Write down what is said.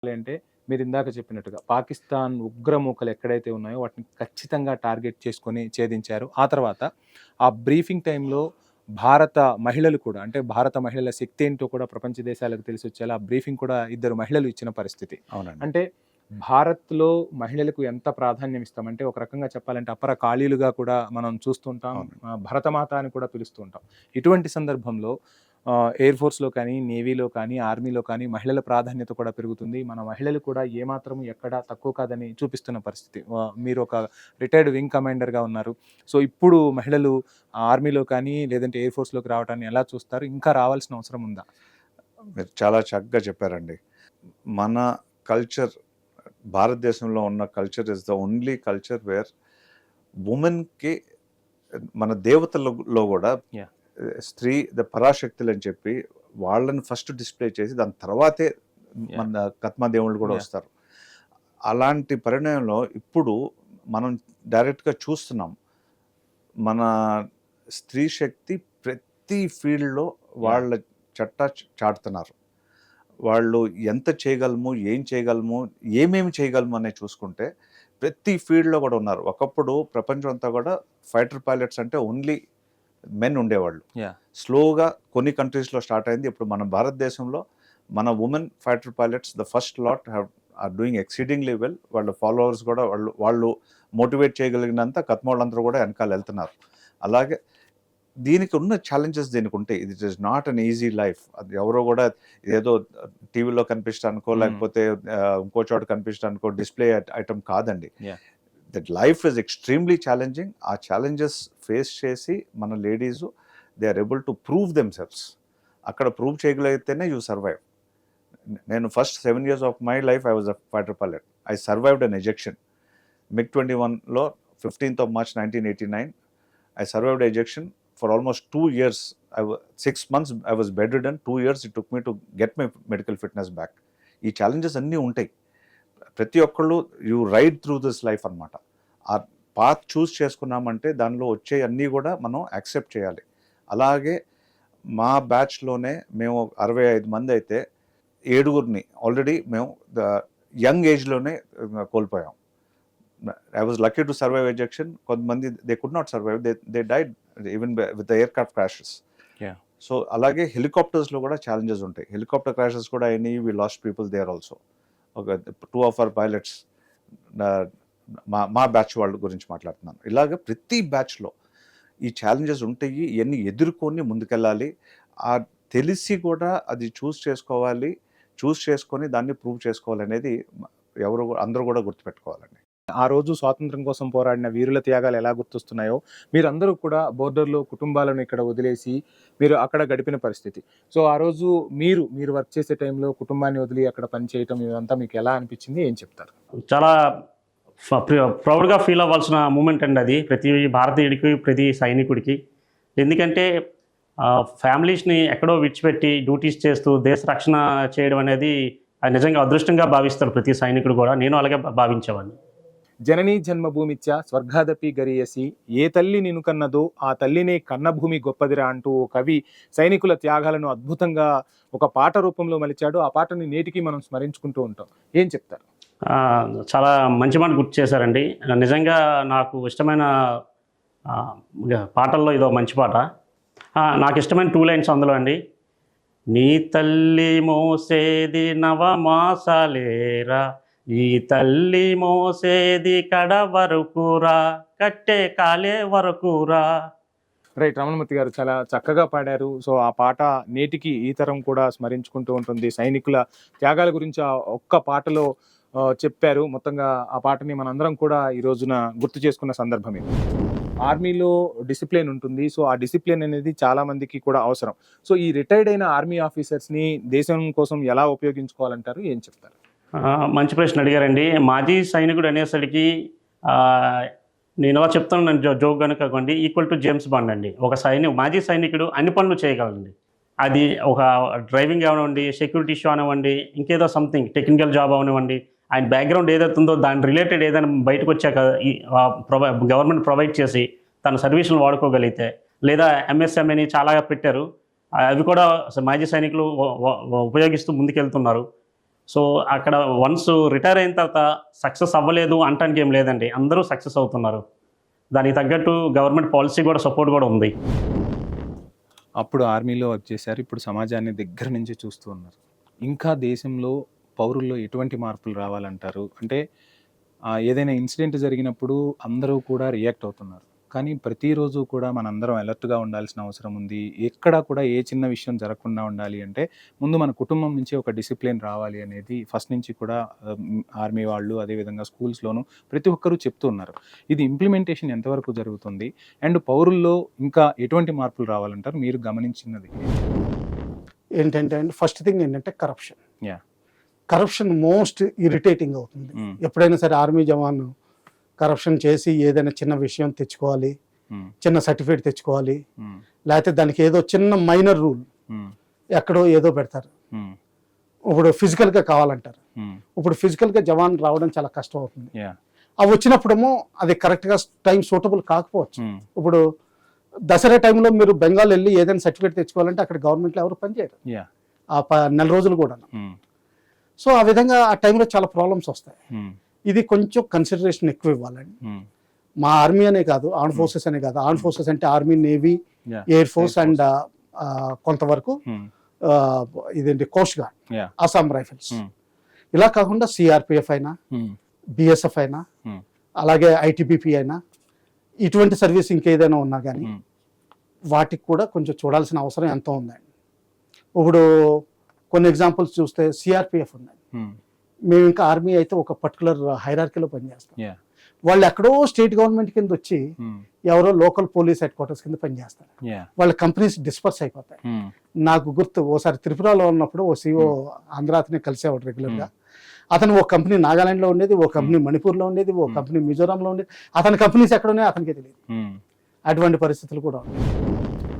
అంటే మీరిందాక చెప్పినట్టుగా పాకిస్తాన్ ఉగ్రమూకలు ఎక్కడైతే ఉన్నాయో వాటిని ఖచ్చితంగా టార్గెట్ చేసుకొని ఛేదించారు. ఆ తర్వాత ఆ బ్రీఫింగ్ టైమ్‌లో భారత మహిళలు కూడా అంటే భారత మహిళల శక్తి ఏంటో కూడా ప్రపంచ దేశాలకు తెలిసొచ్చేలా ఆ బ్రీఫింగ్ కూడా ఇద్దరు మహిళలు ఇచ్చిన పరిస్థితి. అవునండి. అంటే భారత్‌లో మహిళలకు ఎంత ప్రాధాన్యం ఇస్తామంటే ఒక రకంగా చెప్పాలంటే అపర కాళీలుగా కూడా మనం చూస్తుంటాం. అవునండి. భరతమాత అని కూడా పిలుస్తూ ఉంటాం. ఇటువంటి సందర్భంలో ఎయిర్ ఫోర్స్‌లో కానీ, నేవీలో కానీ, ఆర్మీలో కానీ మహిళల ప్రాధాన్యత కూడా పెరుగుతుంది. మన మహిళలు కూడా ఏమాత్రం ఎక్కడ తక్కువ కాదని చూపిస్తున్న పరిస్థితి. మీరొక రిటైర్డ్ వింగ్ కమాండర్‌గా ఉన్నారు. సో, ఇప్పుడు మహిళలు ఆర్మీలో కానీ, లేదంటే ఎయిర్ ఫోర్స్‌లోకి రావటాన్ని ఎలా చూస్తారు? ఇంకా రావాల్సిన అవసరం ఉందా? మీరు చాలా చక్కగా చెప్పారండి. మన కల్చర్, భారతదేశంలో ఉన్న culture is the only culture where వుమెన్‌కి మన దేవతలలో గూడా యాహ్! స్త్రీ పరాశక్తులని చెప్పి వాళ్ళని ఫస్ట్ డిస్‌ప్లే చేసి దాని తర్వాతే మన కత్మా దేవుళ్ళు కూడా యాహ్! వస్తారు. అలాంటి పరిణయంలో ఇప్పుడు మనం డైరెక్ట్‌గా చూస్తున్నాం. మన స్త్రీ శక్తి ప్రతి ఫీల్డ్‌లో వాళ్ళ చట్టా చాటుతున్నారు. వాళ్ళు ఎంత చేయగలము, ఏం చేయగలము, ఏమేమి చేయగలము అనేది చూసుకుంటే ప్రతి ఫీల్డ్‌లో కూడా ఉన్నారు. ఒకప్పుడు ప్రపంచం అంతా కూడా ఫైటర్ పైలట్స్ అంటే ఓన్లీ మెన్ ఉండేవాళ్ళు. యాహ్! స్లోగా కొన్ని కంట్రీస్‌లో స్టార్ట్ అయింది. ఇప్పుడు మన భారతదేశంలో మన women fighter pilots the first lot are doing exceedingly well. వాళ్ళ ఫాలోవర్స్ కూడా వాళ్ళు మోటివేట్ చేయగలిగినంత కత్మోళ్ళందరూ కూడా వెనకాల వెళ్తున్నారు. అలాగే దీనికి ఉన్న ఛాలెంజెస్ దీనికి ఉంటాయి. It is not an easy life. అది ఎవరో కూడా ఏదో టీవీలో కనిపించడానికో లేకపోతే ఇంకో చోట కనిపించడానికో డిస్‌ప్లే ఐటెమ్ కాదండి. Yeah! That life is extremely challenging. ఆ ఛాలెంజెస్ ఫేస్ చేసి మన ladies they are able to prove themselves. అక్కడ ప్రూవ్ చేయగలిగితేనే యూ సర్వైవ్. నేను first 7 years of my life I was a fighter pilot. I survived an ejection. MiG-21లో 15th of March 1989 I survived ejection for almost 2 years. 6 months I was bedridden. 2 years it took me to get my medical fitness back. ఈ challenges అన్నీ ఉంటాయి. ప్రతి ఒక్కళ్ళు you ride through this life అనమాట. ఆ path చూస్ చేసుకున్నామంటే దానిలో వచ్చే అన్నీ కూడా మనం యాక్సెప్ట్ చేయాలి. అలాగే మా బ్యాచ్‌లోనే మేము 65 మంది అయితే 7గురిని ఆల్రెడీ మేము యంగ్ ఏజ్‌లోనే కోల్పోయాం. I was lucky to survive ejection. కొంతమంది they could not survive. They died even with the aircraft crashes. Yeah. So అలాగే హెలికాప్టర్స్లో కూడా ఛాలెంజెస్ ఉంటాయి. హెలికాప్టర్ క్రాషెస్ కూడా అయినాయి. వి లాస్ట్ పీపుల్ దేర్ ఆల్సో. ఒక 2 of our pilots మా బ్యాచ్ వాళ్ళ గురించి మాట్లాడుతున్నాను. ఇలాగ ప్రతి బ్యాచ్లో ఈ ఛాలెంజెస్ ఉంటాయి. ఇవన్నీ ఎదుర్కొని ముందుకెళ్ళాలి. తెలిసి కూడా అది చూస్ చేసుకోవాలి. చూస్ చేసుకొని దాన్ని ప్రూవ్ చేసుకోవాలనేది అందరూ కూడా గుర్తుపెట్టుకోవాలండి. ఆ రోజు స్వాతంత్ర్యం కోసం పోరాడిన వీరుల త్యాగాలు ఎలా గుర్తొస్తున్నాయో, మీరందరూ కూడా బోర్డర్‌లో కుటుంబాలను ఇక్కడ వదిలేసి, మీరు అక్కడ గడిపిన పరిస్థితి. సో, ఆ రోజు మీరు వర్క్ చేసే టైంలో కుటుంబాన్ని వదిలి అక్కడ పనిచేయటం ఇదంతా మీకు ఎలా అనిపించింది? ఏం చెప్తారు? చాలా ప్రౌడ్‌గా ఫీల్ అవ్వాల్సిన మూమెంట్ అండి అది. ప్రతి భారతీయుడికి, ప్రతి సైనికుడికి. ఎందుకంటే ఫ్యామిలీస్‌ని ఎక్కడో విడిచిపెట్టి డ్యూటీస్ చేస్తూ దేశ రక్షణ చేయడం అనేది అది నిజంగా అదృష్టంగా భావిస్తారు ప్రతి సైనికుడు కూడా. నేను అలాగే భావించేవాడిని. జననీ జన్మభూమిచ్చ స్వర్గాదపి గరీయసి ఏ తల్లి నిన్ను కన్నదో ఆ తల్లినే కన్నభూమి గొప్పదిరా అంటూ ఓ కవి సైనికుల త్యాగాలను అద్భుతంగా ఒక పాట రూపంలో మలిచాడు. ఆ పాటని నేటికి మనం స్మరించుకుంటూ ఉంటాం. ఏం చెప్తారు? చాలా మంచి మాట గుర్తు చేశారండి. నిజంగా నాకు ఇష్టమైన పాటల్లో ఇదో మంచి పాట. నాకు ఇష్టమైన 2 lines అందులో అండి. నీ తల్లి మోసేది నవమాసాలేరా, ఈ తల్లి మోసేది కడ వరకురా, కట్టే కాలే వరకురా. రైట్. రమణమూర్తి గారు చాలా చక్కగా పాడారు. సో, ఆ పాట నేటికి ఈ తరం కూడా స్మరించుకుంటూ ఉంటుంది. సైనికుల త్యాగాల గురించి ఆ ఒక్క పాటలో చెప్పారు. మొత్తంగా ఆ పాటని మనందరం కూడా ఈ రోజున గుర్తు చేసుకున్న సందర్భం ఇది. ఆర్మీలో డిసిప్లిన్ ఉంటుంది. సో, ఆ డిసిప్లిన్ అనేది చాలా మందికి కూడా అవసరం. సో, ఈ రిటైర్డ్ అయిన ఆర్మీ ఆఫీసర్స్‌ని దేశం కోసం ఎలా ఉపయోగించుకోవాలంటారు? ఏం చెప్తారు? మంచి ప్రశ్న అడిగారండి. మాజీ సైనికుడు అనేసరికి నేను ఎలా చెప్తాను జోక్ కనుకోండి, ఈక్వల్ టు జేమ్స్ బాండ్ అండి. మాజీ సైనికుడు అన్ని పనులు చేయగలండి. అది ఒక డ్రైవింగ్ అవనివ్వండి, సెక్యూరిటీ ఇష్యూ అవనివ్వండి, ఇంకేదో సంథింగ్ టెక్నికల్ జాబ్ అవనివ్వండి, ఆయన బ్యాక్గ్రౌండ్ ఏదైతే ఉందో దాని రిలేటెడ్ ఏదైనా బయటకు వచ్చాక గవర్నమెంట్ ప్రొవైడ్ చేసి తన సర్వీసులను వాడుకోగలిగితే, లేదా ఎంఎస్ఎంఏని చాలా పెట్టారు. అవి కూడా మాజీ సైనికులు ఉపయోగిస్తూ ముందుకెళ్తున్నారు. సో అక్కడ వన్స్ రిటైర్ అయిన తర్వాత సక్సెస్ అవ్వలేదు అంటానికి ఏం లేదండి, అందరూ సక్సెస్ అవుతున్నారు. దానికి తగ్గట్టు గవర్నమెంట్ పాలసీ కూడా సపోర్ట్ కూడా ఉంది. అప్పుడు ఆర్మీలో వర్క్ చేశారు, ఇప్పుడు సమాజాన్ని దగ్గర నుంచి చూస్తూ ఉన్నారు. ఇంకా దేశంలో పౌరుల్లో ఎటువంటి మార్పులు రావాలంటారు? అంటే ఏదైనా ఇన్సిడెంట్ జరిగినప్పుడు అందరూ కూడా రియాక్ట్ అవుతున్నారు, కానీ ప్రతిరోజు కూడా మనందరం అలర్ట్గా ఉండాల్సిన అవసరం ఉంది. ఎక్కడ కూడా ఏ చిన్న విషయం జరగకుండా ఉండాలి అంటే ముందు మన కుటుంబం నుంచి ఒక డిసిప్లిన్ రావాలి అనేది ఫస్ట్ నుంచి కూడా ఆర్మీ వాళ్ళు, అదేవిధంగా స్కూల్స్లోనూ ప్రతి ఒక్కరూ చెప్తూ ఉన్నారు. ఇది ఇంప్లిమెంటేషన్ ఎంతవరకు జరుగుతుంది అండ్ పౌరుల్లో ఇంకా ఎటువంటి మార్పులు రావాలంటారు మీరు గమనించినది? ఏంటంటే అండి, ఫస్ట్ థింగ్ ఏంటంటే corruption. Yeah, corruption most irritating అవుతుంది. ఎప్పుడైనా సరే ఆర్మీ జవాన్ కరప్షన్ చేసి ఏదైనా చిన్న విషయం తెచ్చుకోవాలి, చిన్న సర్టిఫికేట్ తెచ్చుకోవాలి, లేకపోతే దానికి ఏదో చిన్న మైనర్ రూల్ ఎక్కడో ఏదో పెడతారు. ఇప్పుడు ఫిజికల్గా కావాలంటారు. ఇప్పుడు ఫిజికల్గా జవాన్ రావడం చాలా కష్టం అవుతుంది. అవి వచ్చినప్పుడేమో అది కరెక్ట్గా టైం సూటబుల్ కాకపోవచ్చు. ఇప్పుడు దసరా టైంలో మీరు బెంగాల్ వెళ్ళి ఏదైనా సర్టిఫికేట్ తెచ్చుకోవాలంటే అక్కడ గవర్నమెంట్లో ఎవరు పనిచేయరు ఆ నెల రోజులు కూడా. సో ఆ విధంగా ఆ టైంలో చాలా ప్రాబ్లమ్స్ వస్తాయి. ఇది కొంచెం కన్సిడరేషన్ ఎక్కువ ఇవ్వాలండి. మా ఆర్మీ అనే కాదు, ఆర్మ్ ఫోర్సెస్ అనే కాదు. ఆర్మ్ ఫోర్సెస్ అంటే army, navy, air force and కొంతవరకు ఇదేంటి కోస్ట్ గార్డ్, అస్సాం రైఫిల్స్, ఇలా కాకుండా సిఆర్పిఎఫ్ అయినా, బిఎస్ఎఫ్ అయినా, అలాగే ఐటీబీపీ అయినా, ఇటువంటి సర్వీస్ ఇంకేదైనా ఉన్నా కానీ వాటికి కూడా కొంచెం చూడాల్సిన అవసరం ఎంతో ఉందండి. ఇప్పుడు కొన్ని ఎగ్జాంపుల్స్ చూస్తే సిఆర్పిఎఫ్ ఉందండి. మేము ఇంకా ఆర్మీ అయితే ఒక పర్టికులర్ హైరార్కీలో పనిచేస్తాం. వాళ్ళు ఎక్కడో స్టేట్ గవర్నమెంట్ కింద వచ్చి ఎవరో లోకల్ పోలీస్ హెడ్ క్వార్టర్స్ కింద పనిచేస్తారు. వాళ్ళ కంపెనీస్ డిస్పర్స్ అయిపోతాయి. నాకు గుర్తు, ఓసారి త్రిపురలో ఉన్నప్పుడు ఓ సిఓ ఆంధ్ర అతని కలిసేవాడు రెగ్యులర్గా. అతను ఓ కంపెనీ నాగాలాండ్లో ఉండేది, ఓ కంపెనీ మణిపూర్లో ఉండేది, ఓ కంపెనీ మిజోరాంలో ఉండేది. అతని కంపెనీస్ ఎక్కడ ఉన్నాయో అతనికే తెలియదు. అటువంటి పరిస్థితులు కూడా ఉన్నాయి.